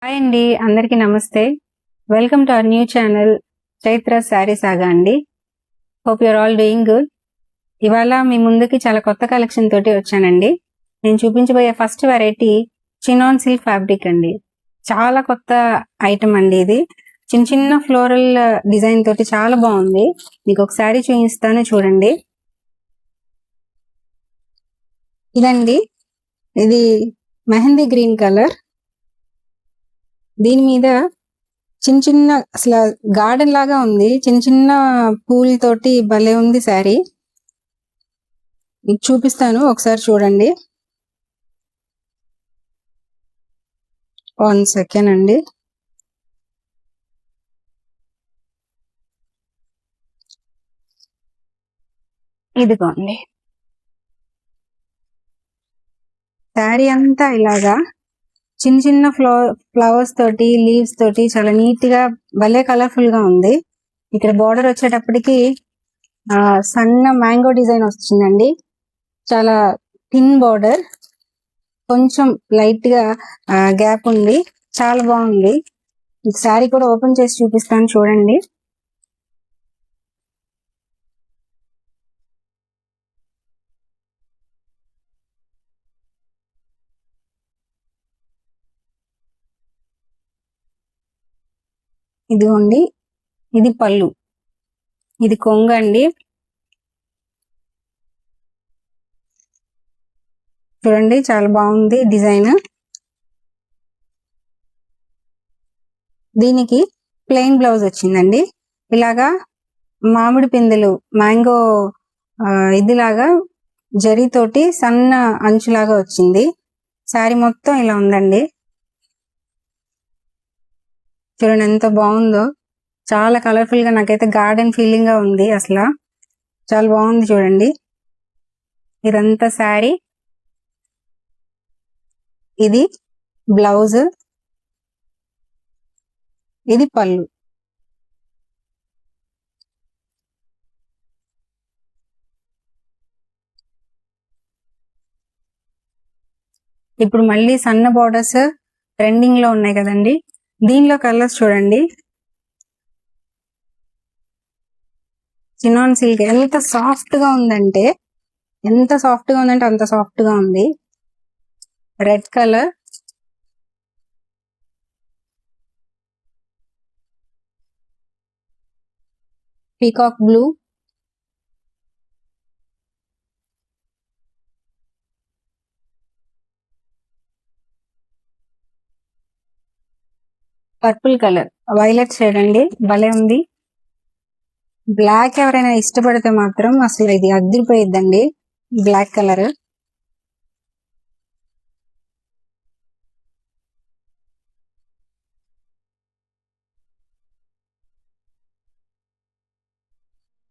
Hi అండి, అందరికీ నమస్తే. Welcome to our new channel Chaitra sari saga అండి. Hope you're all doing good. ఇవాళ మీ ముందుకి చాలా కొత్త కలెక్షన్ తోటి వచ్చానండి. నేను చూపించబోయే first variety chinon silk fabric అండి. చాలా కొత్త ఐటమ్ అండి ఇది. చిన్న చిన్న ఫ్లోరల్ డిజైన్ తోటి చాలా బాగుంది. మీకు ఒక శారీ చూపిస్తాను చూడండి. ఇదండి, ఇది మెహందీ గ్రీన్ కలర్. దీని మీద చిన్న చిన్న అసలు గార్డెన్ లాగా ఉంది. చిన్న చిన్న పూలతోటి భలే ఉంది శారీ. మీకు చూపిస్తాను, ఒకసారి చూడండి. 1 సెకండ్ అండి. ఇదిగోండి, శారీ అంతా ఇలాగా చిన్న చిన్న ఫ్లవర్స్ తోటి, లీవ్స్ తోటి చాలా నీట్ గా భలే కలర్ఫుల్ గా ఉంది. ఇక్కడ బార్డర్ వచ్చేటప్పటికి సన్న మ్యాంగో డిజైన్ వస్తుందండి. చాలా థిన్ బార్డర్, కొంచెం లైట్ గా గ్యాప్ ఉంది. చాలా బాగుంది. శారీ కూడా ఓపెన్ చేసి చూపిస్తాను చూడండి. ఇదిగోండి, ఇది పళ్ళు, ఇది కొంగు అండి. చూడండి, చాలా బాగుంది డిజైన్. దీనికి ప్లెయిన్ బ్లౌజ్ వచ్చిందండి. ఇలాగా మామిడి పిందెలు, మ్యాంగో ఇదిలాగా జరీతోటి సన్న అంచులాగా వచ్చింది. శారీ మొత్తం ఇలా ఉందండి. చూడండి ఎంత బాగుందో. చాలా కలర్ఫుల్ గా, నాకైతే గార్డెన్ ఫీలింగ్ గా ఉంది. అసలు చాలా బాగుంది చూడండి. ఇదంతా శారీ, ఇది బ్లౌజ్, ఇది పళ్ళు. ఇప్పుడు మళ్ళీ సన్న బార్డర్స్ ట్రెండింగ్ లో ఉన్నాయి కదండి. దీనిలో కలర్స్ చూడండి. చినాన్ సిల్క్ ఎంత సాఫ్ట్ గా ఉందంటే, అంత సాఫ్ట్ గా ఉంది. Red colour, peacock blue, purple colour, violet shade అండి, భలే ఉంది. బ్లాక్ ఎవరైనా ఇష్టపడితే మాత్రం అసలు ఇది అదిరిపోయిద్దండి. బ్లాక్ కలర్,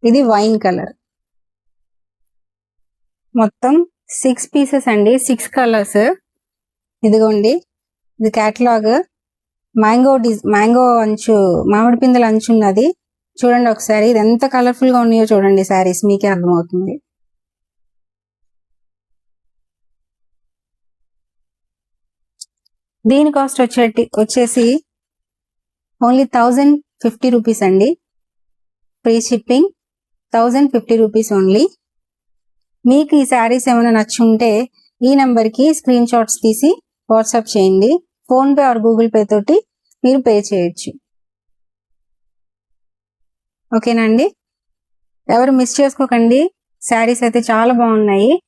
ఇది వైన్ కలర్. మొత్తం 6 పీసెస్ అండి, 6 కలర్స్. ఇదిగోండి, ఇది క్యాటలాగ్. మ్యాంగో అంచు, మామిడి పిందెల అంచు ఉన్నది. చూడండి ఒకసారి, ఇది ఎంత కలర్ఫుల్ గా ఉన్నాయో చూడండి. శారీస్ మీకే అర్థమవుతుంది. దీని కాస్ట్ వచ్చేసి ఓన్లీ 1050 రూపీస్ అండి. Free shipping, 1050 rupees only. మీకు ఈ శారీస్ ఏమైనా నచ్చుంటే ఈ నెంబర్కి స్క్రీన్ షాట్స్ తీసి వాట్సాప్ చేయండి. Phone pay are Google pay తోటి మీరు పే చేయొచ్చు. ఓకేనా అండి? ఎవరు మిస్ చేసుకోకండి. శారీస్ అయితే చాలా బాగున్నాయి.